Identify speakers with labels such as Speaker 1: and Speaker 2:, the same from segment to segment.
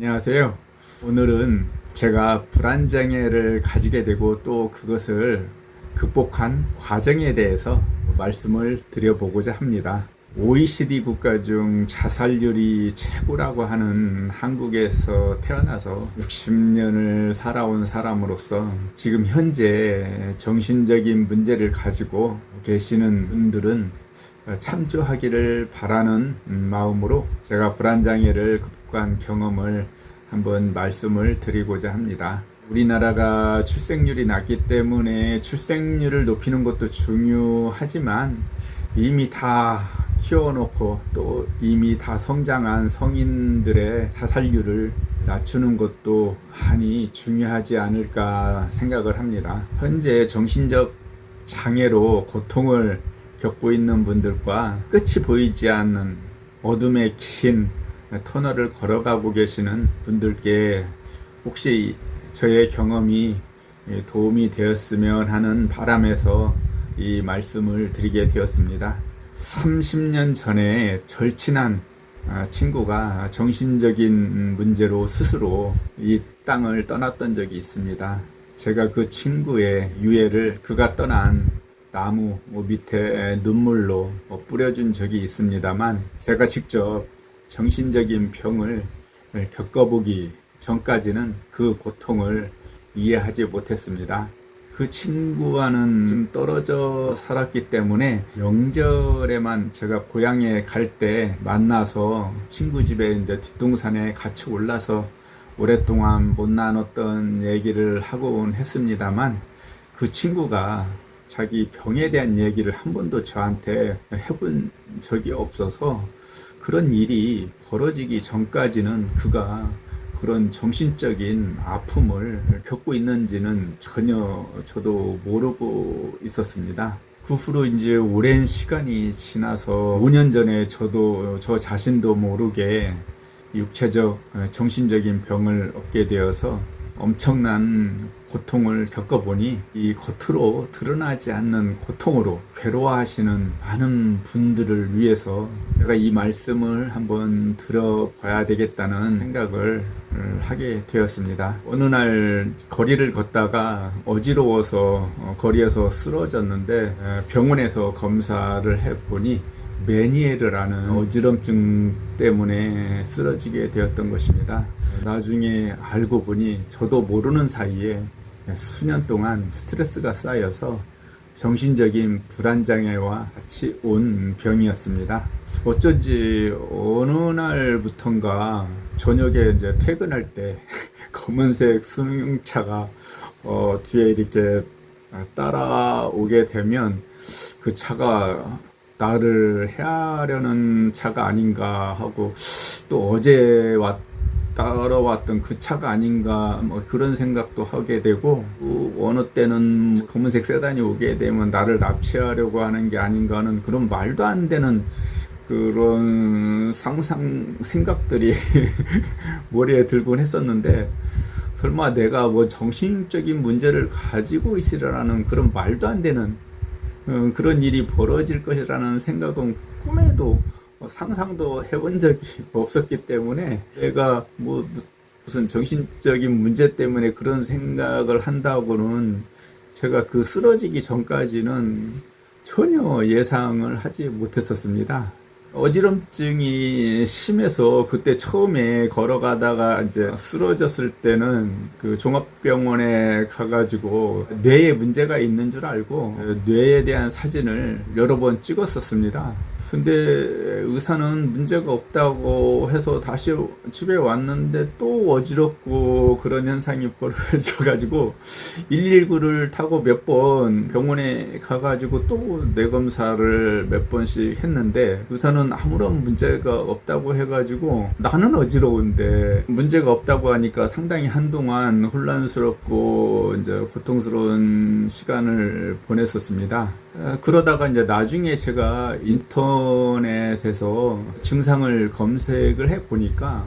Speaker 1: 안녕하세요. 오늘은 제가 불안장애를 가지게 되고 또 그것을 극복한 과정에 대해서 말씀을 드려보고자 합니다. OECD 국가 중 자살률이 최고라고 하는 한국에서 태어나서 60년을 살아온 사람으로서 지금 현재 정신적인 문제를 가지고 계시는 분들은 참조하기를 바라는 마음으로 제가 불안장애를 극복한 경험을 한번 말씀을 드리고자 합니다. 우리나라가 출생률이 낮기 때문에 출생률을 높이는 것도 중요하지만 이미 다 키워놓고 또 이미 다 성장한 성인들의 자살률을 낮추는 것도 많이 중요하지 않을까 생각을 합니다. 현재 정신적 장애로 고통을 겪고 있는 분들과 끝이 보이지 않는 어둠의 긴 터널을 걸어가고 계시는 분들께 혹시 저의 경험이 도움이 되었으면 하는 바람에서 이 말씀을 드리게 되었습니다. 30년 전에 절친한 친구가 정신적인 문제로 스스로 이 땅을 떠났던 적이 있습니다. 제가 그 친구의 유해를 그가 떠난 나무 밑에 눈물로 뿌려준 적이 있습니다만 제가 직접 정신적인 병을 겪어보기 전까지는 그 고통을 이해하지 못했습니다. 그 친구와는 좀 떨어져 살았기 때문에 명절에만 제가 고향에 갈 때 만나서 친구 집에 이제 뒷동산에 같이 올라서 오랫동안 못 나눴던 얘기를 하곤 했습니다만 그 친구가 자기 병에 대한 얘기를 한 번도 저한테 해본 적이 없어서 그런 일이 벌어지기 전까지는 그가 그런 정신적인 아픔을 겪고 있는지는 전혀 저도 모르고 있었습니다. 그 후로 이제 오랜 시간이 지나서 5년 전에 저도 저 자신도 모르게 육체적, 정신적인 병을 얻게 되어서 엄청난 고통을 겪어보니 이 겉으로 드러나지 않는 고통으로 괴로워하시는 많은 분들을 위해서 제가 이 말씀을 한번 들어봐야 되겠다는 생각을 하게 되었습니다. 어느 날 거리를 걷다가 어지러워서 거리에서 쓰러졌는데 병원에서 검사를 해보니 메니에르라는 어지럼증 때문에 쓰러지게 되었던 것입니다. 나중에 알고 보니 저도 모르는 사이에 수년 동안 스트레스가 쌓여서 정신적인 불안장애와 같이 온 병이었습니다. 어쩐지 어느 날부턴가 저녁에 이제 퇴근할 때 검은색 승용차가 뒤에 이렇게 따라오게 되면 그 차가 나를 해하려는 차가 아닌가 하고 또 어제 따라왔던 그 차가 아닌가 뭐 그런 생각도 하게 되고 어느 때는 검은색 세단이 오게 되면 나를 납치하려고 하는 게 아닌가 하는 그런 말도 안 되는 그런 상상 생각들이 머리에 들곤 했었는데 설마 내가 뭐 정신적인 문제를 가지고 있으라는 그런 말도 안 되는 그런 일이 벌어질 것이라는 생각은 꿈에도 상상도 해본 적이 없었기 때문에 내가 뭐 무슨 정신적인 문제 때문에 그런 생각을 한다고는 제가 그 쓰러지기 전까지는 전혀 예상을 하지 못했었습니다. 어지럼증이 심해서 그때 처음에 걸어가다가 이제 쓰러졌을 때는 그 종합병원에 가가지고 뇌에 문제가 있는 줄 알고 뇌에 대한 사진을 여러 번 찍었었습니다. 근데 의사는 문제가 없다고 해서 다시 집에 왔는데 또 어지럽고 그런 현상이 벌어져가지고 119를 타고 몇 번 병원에 가가지고 또 뇌검사를 몇 번씩 했는데 의사는 아무런 문제가 없다고 해가지고 나는 어지러운데 문제가 없다고 하니까 상당히 한동안 혼란스럽고 이제 고통스러운 시간을 보냈었습니다. 그러다가 이제 나중에 제가 인터넷에서 증상을 검색을 해 보니까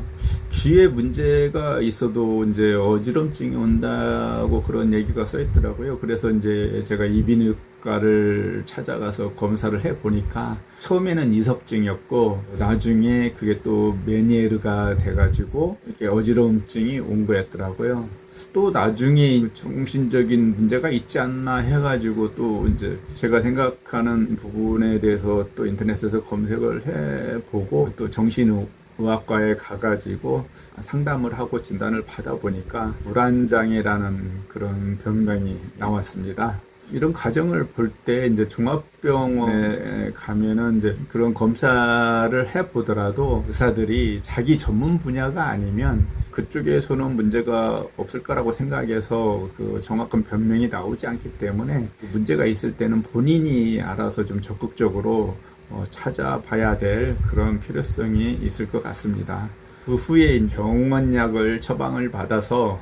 Speaker 1: 귀에 문제가 있어도 이제 어지럼증이 온다고 그런 얘기가 써 있더라고요. 그래서 이제 제가 이비인후과를 찾아가서 검사를 해 보니까 처음에는 이석증이었고 나중에 그게 또 메니에르가 돼가지고 이렇게 어지럼증이 온 거였더라고요. 또 나중에 정신적인 문제가 있지 않나 해가지고 또 이제 제가 생각하는 부분에 대해서 또 인터넷에서 검색을 해보고 또 정신의학과에 가가지고 상담을 하고 진단을 받아보니까 불안장애라는 그런 병명이 나왔습니다. 이런 과정을 볼 때 이제 종합병원에 가면은 이제 그런 검사를 해보더라도 의사들이 자기 전문 분야가 아니면 그쪽에서는 문제가 없을 거라고 생각해서 그 정확한 변명이 나오지 않기 때문에 문제가 있을 때는 본인이 알아서 좀 적극적으로 찾아봐야 될 그런 필요성이 있을 것 같습니다. 그 후에 병원약을 처방을 받아서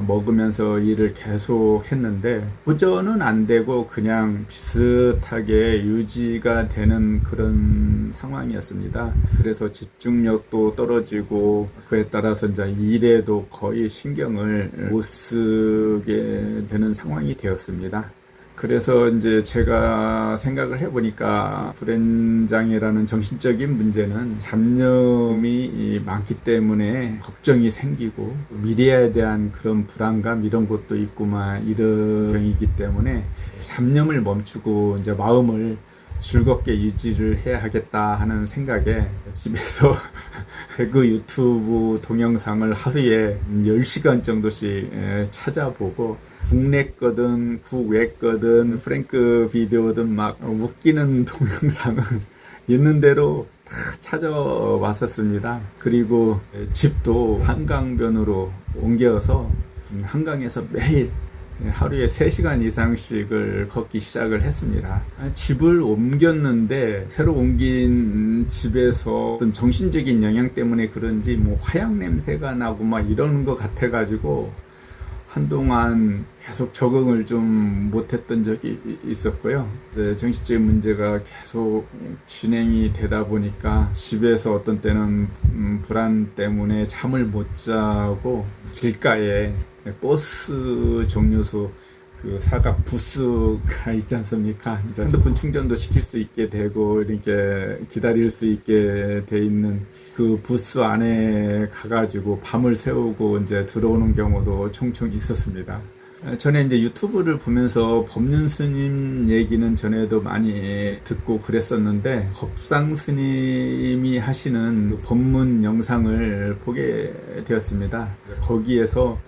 Speaker 1: 먹으면서 일을 계속 했는데 호전은 안 되고 그냥 비슷하게 유지가 되는 그런 상황이었습니다. 그래서 집중력도 떨어지고 그에 따라서 이제 일에도 거의 신경을 못 쓰게 되는 상황이 되었습니다. 그래서 이제 제가 생각을 해보니까 불안장애라는 정신적인 문제는 잡념이 많기 때문에 걱정이 생기고 미래에 대한 그런 불안감 이런 것도 있고만 이런 병이기 때문에 잡념을 멈추고 이제 마음을 즐겁게 유지를 해야 하겠다 하는 생각에 집에서 그 유튜브 동영상을 하루에 10시간 정도씩 찾아보고 국내 거든 국외 거든 프랭크 비디오든 막 웃기는 동영상은 있는 대로 다 찾아왔었습니다. 그리고 집도 한강변으로 옮겨서 한강에서 매일 하루에 3시간 이상씩을 걷기 시작을 했습니다. 집을 옮겼는데 새로 옮긴 집에서 어떤 정신적인 영향 때문에 그런지 뭐 화약 냄새가 나고 막 이러는 것 같아가지고 한동안 계속 적응을 좀 못했던 적이 있었고요. 정신적인 문제가 계속 진행이 되다 보니까 집에서 어떤 때는 불안 때문에 잠을 못 자고 길가에 버스 종료소 그 사각 부스가 있지 않습니까? 이제 핸드폰 충전도 시킬 수 있게 되고 이렇게 기다릴 수 있게 돼 있는 그 부스 안에 가가지고 밤을 새우고 이제 들어오는 경우도 종종 있었습니다. 전에 이제 유튜브를 보면서 법륜 스님 얘기는 전에도 많이 듣고 그랬었는데 법상 스님이 하시는 법문 영상을 보게 되었습니다. 거기에서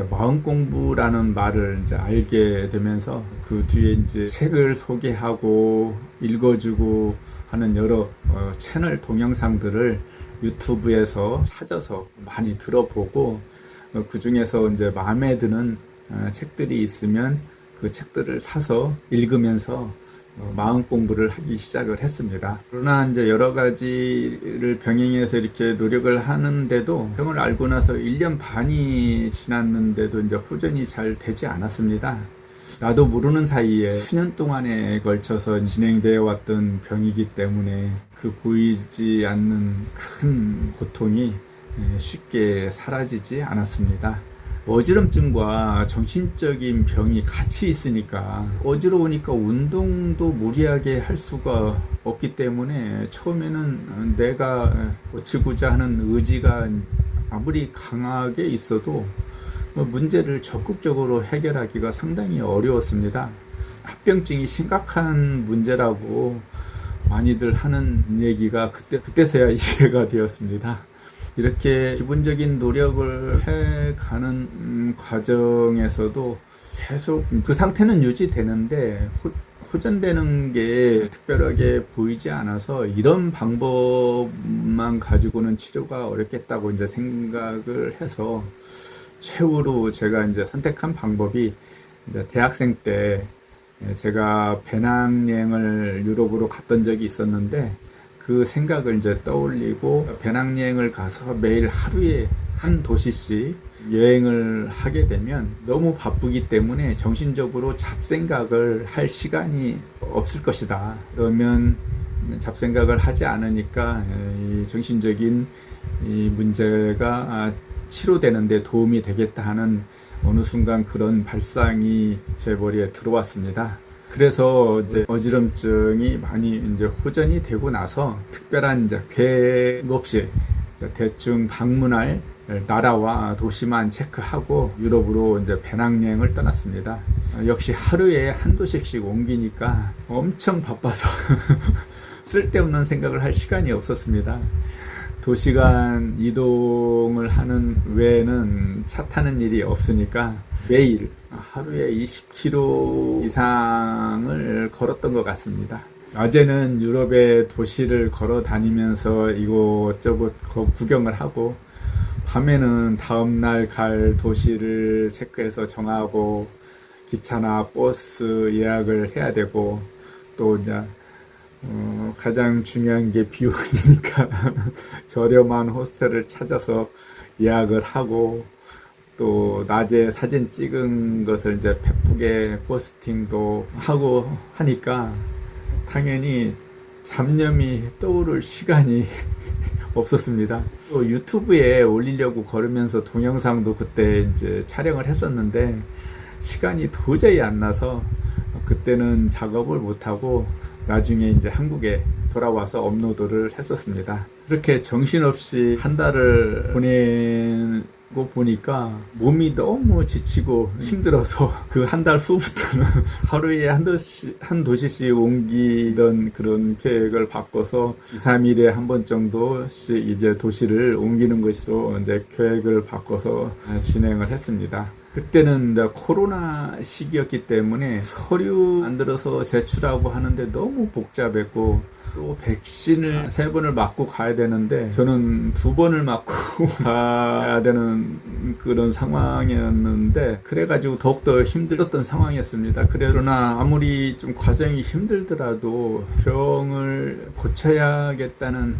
Speaker 1: 마음 공부라는 말을 이제 알게 되면서 그 뒤에 이제 책을 소개하고 읽어주고 하는 여러 채널 동영상들을 유튜브에서 찾아서 많이 들어보고 그 중에서 이제 마음에 드는 책들이 있으면 그 책들을 사서 읽으면서 마음 공부를 하기 시작을 했습니다. 그러나 이제 여러 가지를 병행해서 이렇게 노력을 하는데도 병을 알고 나서 1년 반이 지났는데도 이제 호전이 잘 되지 않았습니다. 나도 모르는 사이에 수년 동안에 걸쳐서 진행되어 왔던 병이기 때문에 그 보이지 않는 큰 고통이 쉽게 사라지지 않았습니다. 어지럼증과 정신적인 병이 같이 있으니까 어지러우니까 운동도 무리하게 할 수가 없기 때문에 처음에는 내가 고치고자 하는 의지가 아무리 강하게 있어도 문제를 적극적으로 해결하기가 상당히 어려웠습니다. 합병증이 심각한 문제라고 많이들 하는 얘기가 그때서야 이해가 되었습니다. 이렇게 기본적인 노력을 해가는 과정에서도 계속 그 상태는 유지되는데 호전되는 게 특별하게 보이지 않아서 이런 방법만 가지고는 치료가 어렵겠다고 이제 생각을 해서 최후로 제가 이제 선택한 방법이 이제 대학생 때 제가 배낭여행을 유럽으로 갔던 적이 있었는데 그 생각을 이제 떠올리고 배낭여행을 가서 매일 하루에 한 도시씩 여행을 하게 되면 너무 바쁘기 때문에 정신적으로 잡생각을 할 시간이 없을 것이다. 그러면 잡생각을 하지 않으니까 이 정신적인 이 문제가 치료되는데 도움이 되겠다 하는 어느 순간 그런 발상이 제 머리에 들어왔습니다. 그래서 이제 어지럼증이 많이 이제 호전이 되고 나서 특별한 이제 계획 없이 대충 방문할 나라와 도시만 체크하고 유럽으로 이제 배낭여행을 떠났습니다. 역시 하루에 한두 씩씩 옮기니까 엄청 바빠서 쓸데없는 생각을 할 시간이 없었습니다. 도시간 이동을 하는 외에는 차 타는 일이 없으니까 매일 하루에 20km 이상을 걸었던 것 같습니다. 낮에는 유럽의 도시를 걸어 다니면서 이곳저곳 구경을 하고, 밤에는 다음날 갈 도시를 체크해서 정하고 기차나 버스 예약을 해야 되고, 또 이제 가장 중요한 게 비용이니까 저렴한 호스텔을 찾아서 예약을 하고, 또 낮에 사진 찍은 것을 이제 페북에 포스팅도 하고 하니까 당연히 잡념이 떠오를 시간이 없었습니다. 또 유튜브에 올리려고 걸으면서 동영상도 그때 이제 촬영을 했었는데 시간이 도저히 안 나서 그때는 작업을 못하고 나중에 이제 한국에 돌아와서 업로드를 했었습니다. 그렇게 정신없이 한 달을 보내고 보니까 몸이 너무 지치고 힘들어서 그 한 달 후부터는 하루에 한 도시씩 옮기던 그런 계획을 바꿔서 2, 3일에 한 번 정도씩 이제 도시를 옮기는 것으로 이제 계획을 바꿔서 진행을 했습니다. 그때는 코로나 시기였기 때문에 서류 만들어서 제출하고 하는데 너무 복잡했고, 또 백신을 3번을 맞고 가야 되는데 저는 2번을 맞고 가야 되는 그런 상황이었는데, 그래가지고 더욱더 힘들었던 상황이었습니다. 그러나 아무리 좀 과정이 힘들더라도 병을 고쳐야겠다는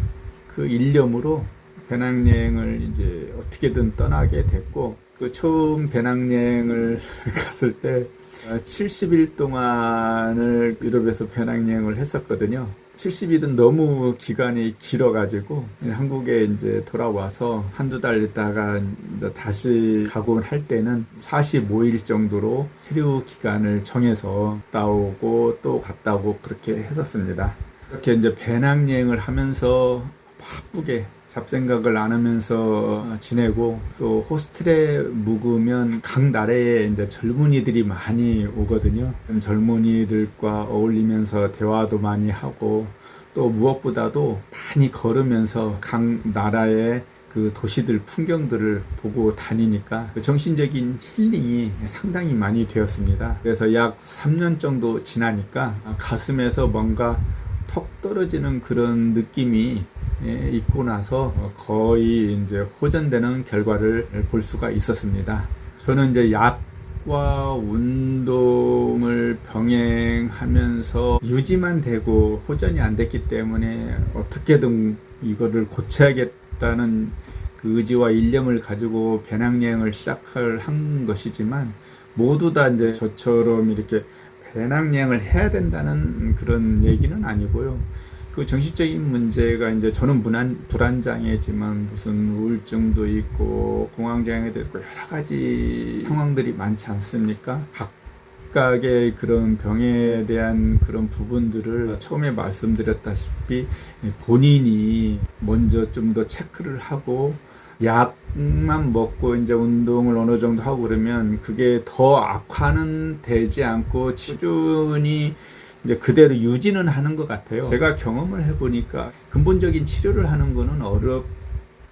Speaker 1: 그 일념으로 배낭여행을 이제 어떻게든 떠나게 됐고, 그 처음 배낭여행을 갔을 때 70일 동안을 유럽에서 배낭여행을 했었거든요. 70일은 너무 기간이 길어가지고 한국에 이제 돌아와서 한두 달 있다가 이제 다시 가고 할 때는 45일 정도로 체류 기간을 정해서 갔다 오고 또 갔다 오고 그렇게 했었습니다. 이렇게 이제 배낭여행을 하면서 바쁘게 잡생각을 안 하면서 지내고, 또 호스텔에 묵으면 각 나라에 이제 젊은이들이 많이 오거든요. 젊은이들과 어울리면서 대화도 많이 하고, 또 무엇보다도 많이 걸으면서 각 나라의 그 도시들 풍경들을 보고 다니니까 정신적인 힐링이 상당히 많이 되었습니다. 그래서 약 3년 정도 지나니까 가슴에서 뭔가 턱 떨어지는 그런 느낌이 있고 나서 거의 이제 호전되는 결과를 볼 수가 있었습니다. 저는 이제 약과 운동을 병행하면서 유지만 되고 호전이 안 됐기 때문에 어떻게든 이거를 고쳐야겠다는 그 의지와 일념을 가지고 배낭여행을 시작을 한 것이지만, 모두 다 이제 저처럼 이렇게 배낭여행을 해야 된다는 그런 얘기는 아니고요. 그 정신적인 문제가 이제 저는 불안장애지만 무슨 우울증도 있고 공황장애도 있고 여러 가지 상황들이 많지 않습니까? 각각의 그런 병에 대한 그런 부분들을 처음에 말씀드렸다시피 본인이 먼저 좀 더 체크를 하고, 약만 먹고 이제 운동을 어느 정도 하고 그러면 그게 더 악화는 되지 않고 치료는 이제 그대로 유지는 하는 것 같아요. 제가 경험을 해보니까 근본적인 치료를 하는 거는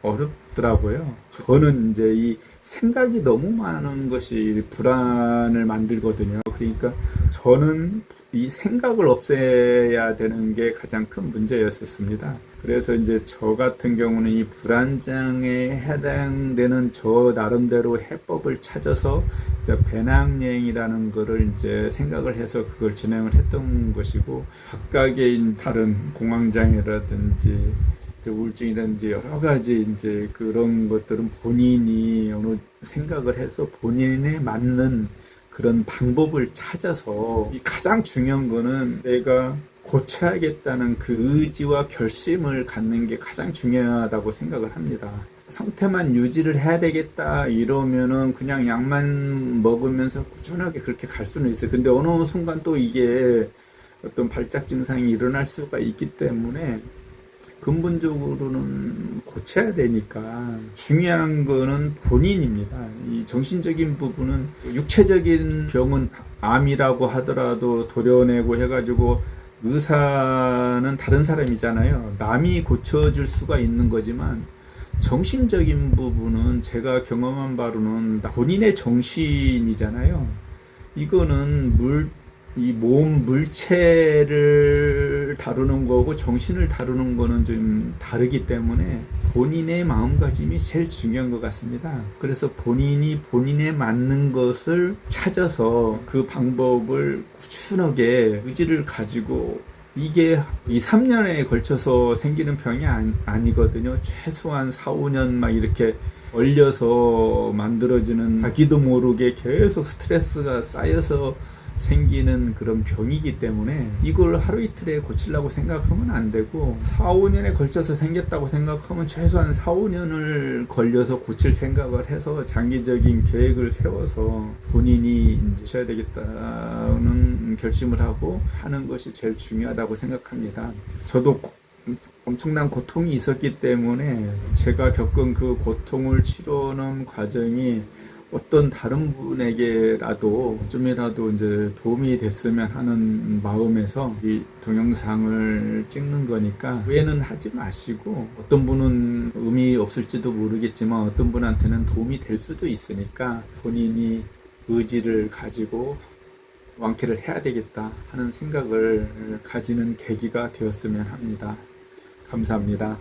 Speaker 1: 어렵더라고요. 저는 이제 이 생각이 너무 많은 것이 불안을 만들거든요. 그러니까 저는 이 생각을 없애야 되는 게 가장 큰 문제였었습니다. 그래서 이제 저 같은 경우는 이 불안장애에 해당되는 저 나름대로 해법을 찾아서 이제 배낭여행이라는 거를 이제 생각을 해서 그걸 진행을 했던 것이고, 각각의 다른 공황장애라든지 우울증이라든지 여러 가지 이제 그런 것들은 본인이 어느 생각을 해서 본인에 맞는 그런 방법을 찾아서, 이 가장 중요한 거는 내가 고쳐야겠다는 그 의지와 결심을 갖는 게 가장 중요하다고 생각을 합니다. 상태만 유지를 해야 되겠다 이러면은 그냥 약만 먹으면서 꾸준하게 그렇게 갈 수는 있어요. 근데 어느 순간 또 이게 어떤 발작 증상이 일어날 수가 있기 때문에 근본적으로는 고쳐야 되니까 중요한 거는 본인입니다. 이 정신적인 부분은 육체적인 병은 암이라고 하더라도 도려내고 해가지고 의사는 다른 사람이잖아요. 남이 고쳐줄 수가 있는 거지만 정신적인 부분은 제가 경험한 바로는 본인의 정신이잖아요. 이거는 이 몸 물체를 다루는 거고 정신을 다루는 거는 좀 다르기 때문에 본인의 마음가짐이 제일 중요한 것 같습니다. 그래서 본인이 본인에 맞는 것을 찾아서 그 방법을 꾸준하게 의지를 가지고 이게 2, 3년에 걸쳐서 생기는 병이 아니거든요. 최소한 4, 5년 막 이렇게 얼려서 만들어지는 자기도 모르게 계속 스트레스가 쌓여서 생기는 그런 병이기 때문에 이걸 하루 이틀에 고치려고 생각하면 안 되고 4, 5년에 걸쳐서 생겼다고 생각하면 최소한 4, 5년을 걸려서 고칠 생각을 해서 장기적인 계획을 세워서 본인이 고쳐야 되겠다는 결심을 하고 하는 것이 제일 중요하다고 생각합니다. 저도 엄청난 고통이 있었기 때문에 제가 겪은 그 고통을 치료하는 과정이 어떤 다른 분에게라도 좀이라도 이제 도움이 됐으면 하는 마음에서 이 동영상을 찍는 거니까 후회는 하지 마시고, 어떤 분은 의미 없을지도 모르겠지만 어떤 분한테는 도움이 될 수도 있으니까 본인이 의지를 가지고 완쾌를 해야 되겠다 하는 생각을 가지는 계기가 되었으면 합니다. 감사합니다.